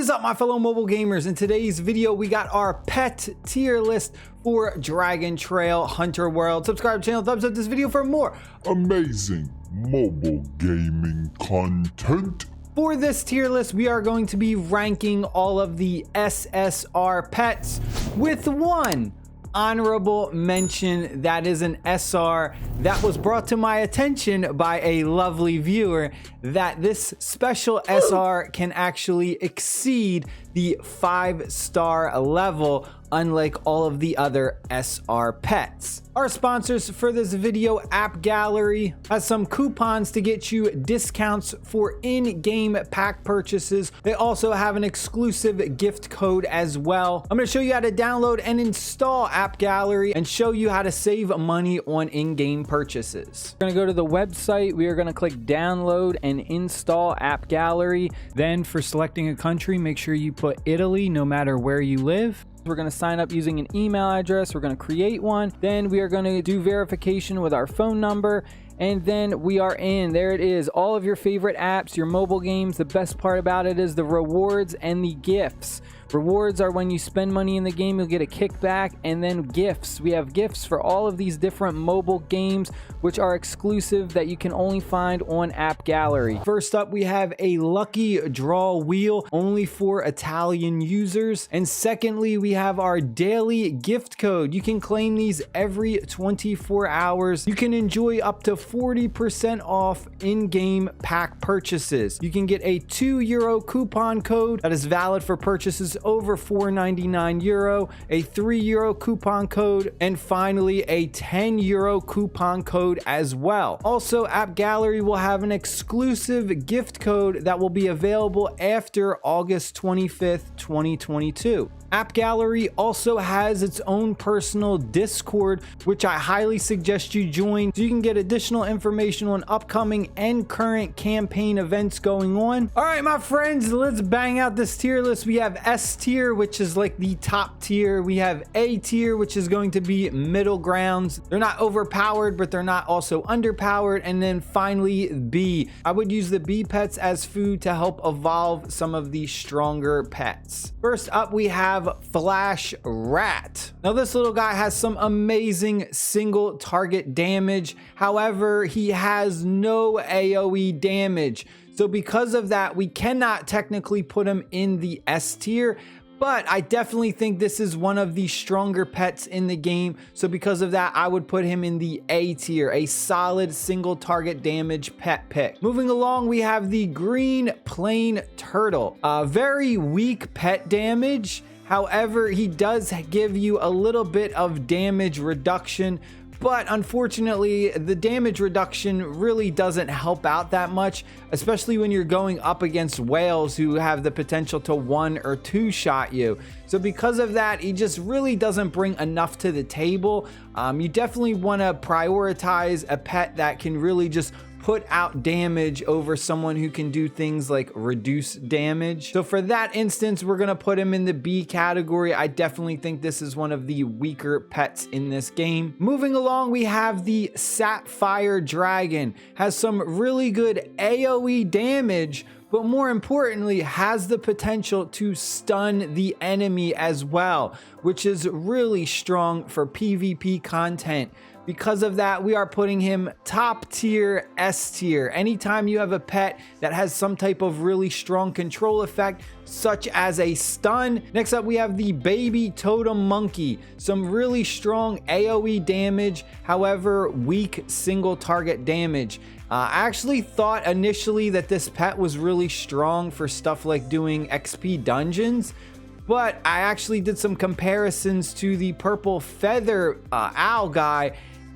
What is up, my fellow mobile gamers? In today's video, we got our pet tier list for Dragon Trail Hunter World. Subscribe to the channel, thumbs up this video for more amazing mobile gaming content. For this tier list, we are going to be ranking all of the SSR pets with one honorable mention that is an SR that was brought to my attention by a lovely viewer, that this special SR can actually exceed the 5-star level, unlike all of the other SR pets. Our sponsors for this video, App Gallery, has some coupons to get you discounts for in-game pack purchases. They also have an exclusive gift code as well. I'm going to show you how to download and install App Gallery and show you how to save money on in-game purchases. We're going to go to the website. We are going to click download and install App Gallery. Then for selecting a country, make sure you put Italy no matter where you live. We're going to sign up using an email address. We're going to create one. Then we are going to do verification with our phone number. And then we are in. There it is. All of your favorite apps, your mobile games. The best part about it is the rewards and the gifts. Rewards are when you spend money in the game, you'll get a kickback, and then gifts. We have gifts for all of these different mobile games, which are exclusive that you can only find on App Gallery. First up, we have a lucky draw wheel only for Italian users. And secondly, we have our daily gift code. You can claim these every 24 hours. You can enjoy up to 40% off in-game pack purchases. You can get a €2 coupon code that is valid for purchases over €4.99, a €3 coupon code, and finally a €10 coupon code as well. Also, App Gallery will have an exclusive gift code that will be available after August 25th, 2022. App Gallery also has its own personal Discord, which I highly suggest you join so you can get additional information on upcoming and current campaign events going on. All right, my friends, let's bang out this tier list. We have S tier, which is like the top tier. We have A tier, which is going to be middle grounds. They're not overpowered, but they're not also underpowered. And then finally, B. I would use the B pets as food to help evolve some of the stronger pets. First up, we have Flash Rat. Now this little guy has some amazing single target damage. However, he has no AoE damage. So because of that, we cannot technically put him in the S tier. But I definitely think this is one of the stronger pets in the game. So because of that, I would put him in the A tier, a solid single target damage pet pick. Moving along, we have the Green Plain Turtle. Very weak pet damage. However, he does give you a little bit of damage reduction. But unfortunately, the damage reduction really doesn't help out that much, especially when you're going up against whales who have the potential to 1 or 2 shot you. So because of that, he just really doesn't bring enough to the table. You definitely want to prioritize a pet that can really just put out damage over someone who can do things like reduce damage. So for that instance, we're gonna put him in the B category. I definitely think this is one of the weaker pets in this game. Moving along, we have the Sapphire Dragon. Has some really good AoE damage, but more importantly, has the potential to stun the enemy as well, which is really strong for PvP content. Because of that, we are putting him top tier, S tier. Anytime you have a pet that has some type of really strong control effect, such as a stun. Next up, we have the Baby Totem Monkey. Some really strong AoE damage, however, weak single target damage. I actually thought initially that this pet was really strong for stuff like doing XP dungeons, but I actually did some comparisons to the purple feather owl guy,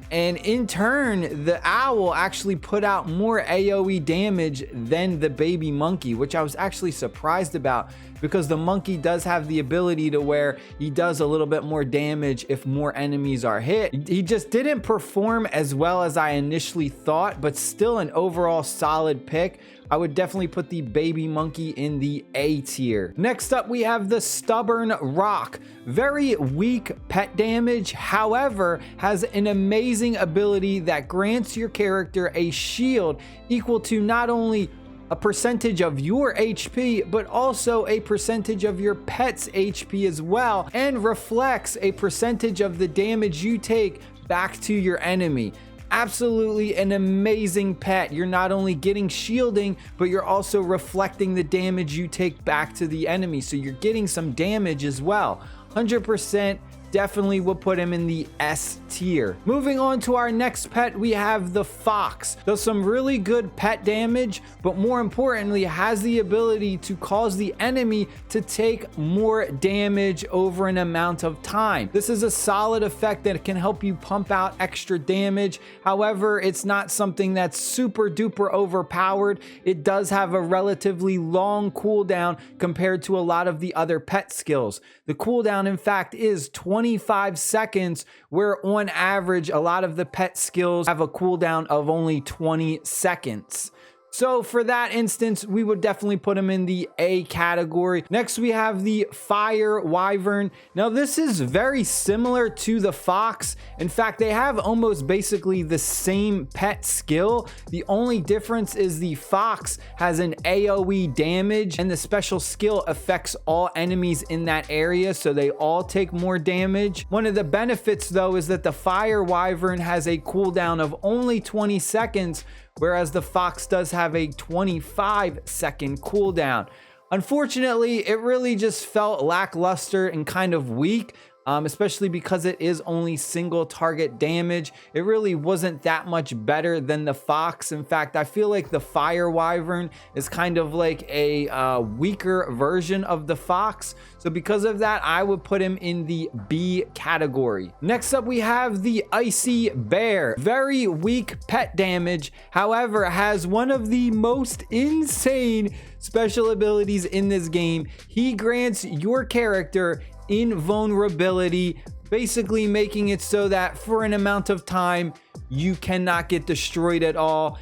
and in turn, the owl actually put out more AoE damage than the baby monkey, which I was actually surprised about, because the monkey does have the ability to where he does a little bit more damage if more enemies are hit. He just didn't perform as well as I initially thought, but still an overall solid pick. I would definitely put the baby monkey in the A tier. Next up, we have the Stubborn Rock. Very weak pet damage, however, has an amazing ability that grants your character a shield equal to not only a percentage of your HP, but also a percentage of your pet's HP as well, and reflects a percentage of the damage you take back to your enemy. Absolutely an amazing pet. You're not only getting shielding, but you're also reflecting the damage you take back to the enemy. So you're getting some damage as well. 100% definitely will put him in the S tier. Moving on to our next pet, we have the fox. Does some really good pet damage, but more importantly has the ability to cause the enemy to take more damage over an amount of time. This is a solid effect that can help you pump out extra damage. However, it's not something that's super duper overpowered. It does have a relatively long cooldown compared to a lot of the other pet skills. The cooldown, in fact, is 25 seconds, where on average, a lot of the pet skills have a cooldown of only 20 seconds. So for that instance, we would definitely put him in the A category. Next, we have the fire wyvern. Now, this is very similar to the fox. In fact, they have almost basically the same pet skill. The only difference is the fox has an AoE damage, and the special skill affects all enemies in that area, so they all take more damage. One of the benefits, though, is that the fire wyvern has a cooldown of only 20 seconds, whereas the fox does have a 25-second cooldown. Unfortunately, it really just felt lackluster and kind of weak, especially because it is only single target damage. It really wasn't that much better than the fox. In fact, I feel like the fire wyvern is kind of like a weaker version of the fox. So because of that, I would put him in the B category. Next up, we have the icy bear. Very weak pet damage, however, has one of the most insane special abilities in this game. He grants your character invulnerability, basically making it so that for an amount of time you cannot get destroyed at all.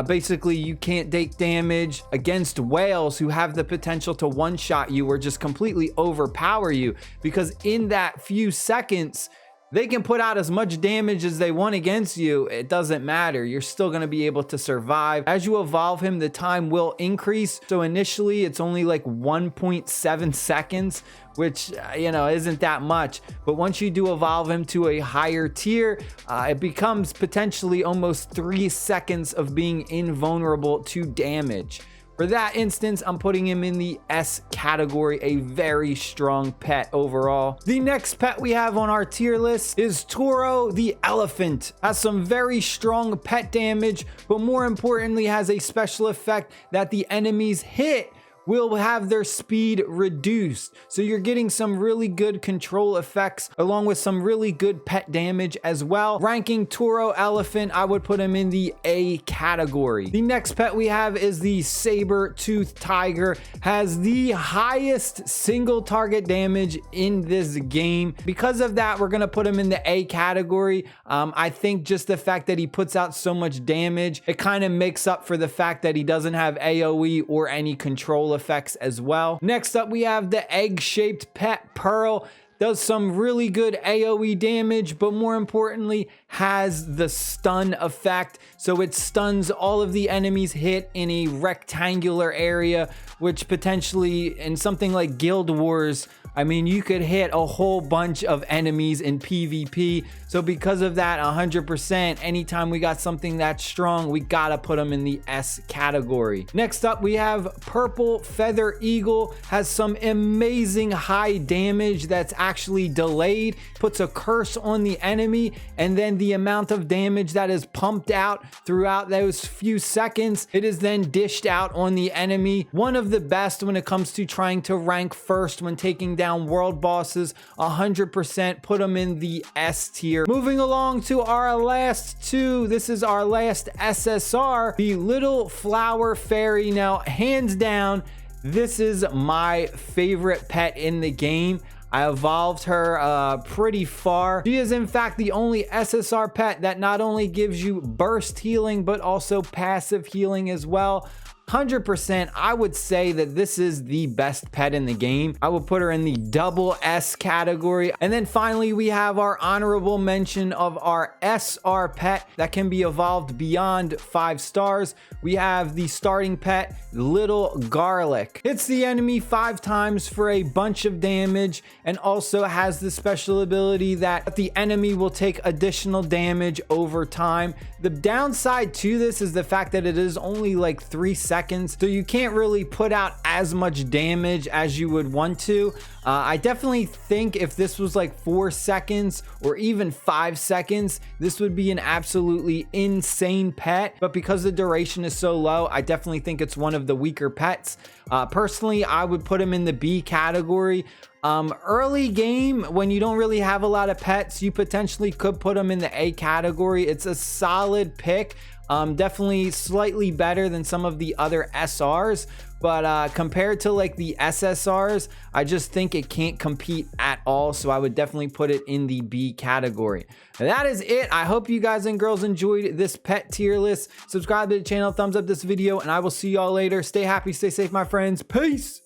Basically, you can't take damage against whales who have the potential to one-shot you or just completely overpower you, because in that few seconds they can put out as much damage as they want against you. It doesn't matter. You're still going to be able to survive. As you evolve him, the time will increase. So initially, it's only like 1.7 seconds, which, isn't that much. But once you do evolve him to a higher tier, it becomes potentially almost 3 seconds of being invulnerable to damage. For that instance, I'm putting him in the S category, a very strong pet overall. The next pet we have on our tier list is Toro the elephant. Has some very strong pet damage, but more importantly has a special effect that the enemies hit will have their speed reduced. So you're getting some really good control effects along with some really good pet damage as well. Ranking Toro elephant, I would put him in the A category. The next pet we have is the saber-toothed tiger. Has the highest single target damage in this game. Because of that, we're gonna put him in the A category. I think just the fact that he puts out so much damage, it kind of makes up for the fact that he doesn't have AoE or any control effects as well. Next up, we have the egg-shaped pet Pearl. Does some really good AoE damage, but more importantly has the stun effect. So it stuns all of the enemies hit in a rectangular area, which potentially in something like Guild Wars, I mean, you could hit a whole bunch of enemies in PvP. So because of that, 100%, anytime we got something that strong, we gotta put them in the S category. Next up, we have Purple Feather Eagle. Has some amazing high damage that's actually delayed, puts a curse on the enemy, and then the amount of damage that is pumped out throughout those few seconds, it is then dished out on the enemy. One of the best when it comes to trying to rank first when taking down world bosses. 100% put them in the S tier. Moving along to our last two, this is our last SSR, the Little Flower Fairy. Now, hands down, this is my favorite pet in the game. I evolved her pretty far. She is in fact the only SSR pet that not only gives you burst healing, but also passive healing as well. 100%, I would say that this is the best pet in the game. I would put her in the double S category. And then finally, we have our honorable mention of our SR pet that can be evolved beyond 5 stars. We have the starting pet, Little Garlic. Hits the enemy 5 times for a bunch of damage, and also has the special ability that the enemy will take additional damage over time. The downside to this is the fact that it is only like 3 seconds, so you can't really put out as much damage as you would want to. I definitely think if this was like 4 seconds or even 5 seconds, this would be an absolutely insane pet. But because the duration is so low, I definitely think it's one of the weaker pets. Personally, I would put him in the B category. Early game, when you don't really have a lot of pets, you potentially could put them in the A category. It's a solid pick. Definitely slightly better than some of the other SRs, but compared to like the SSRs, I just think it can't compete at all. So I would definitely put it in the B category. That is it. I hope you guys and girls enjoyed this pet tier list. Subscribe to the channel, thumbs up this video, and I will see y'all later. Stay happy, stay safe, my friends. Peace.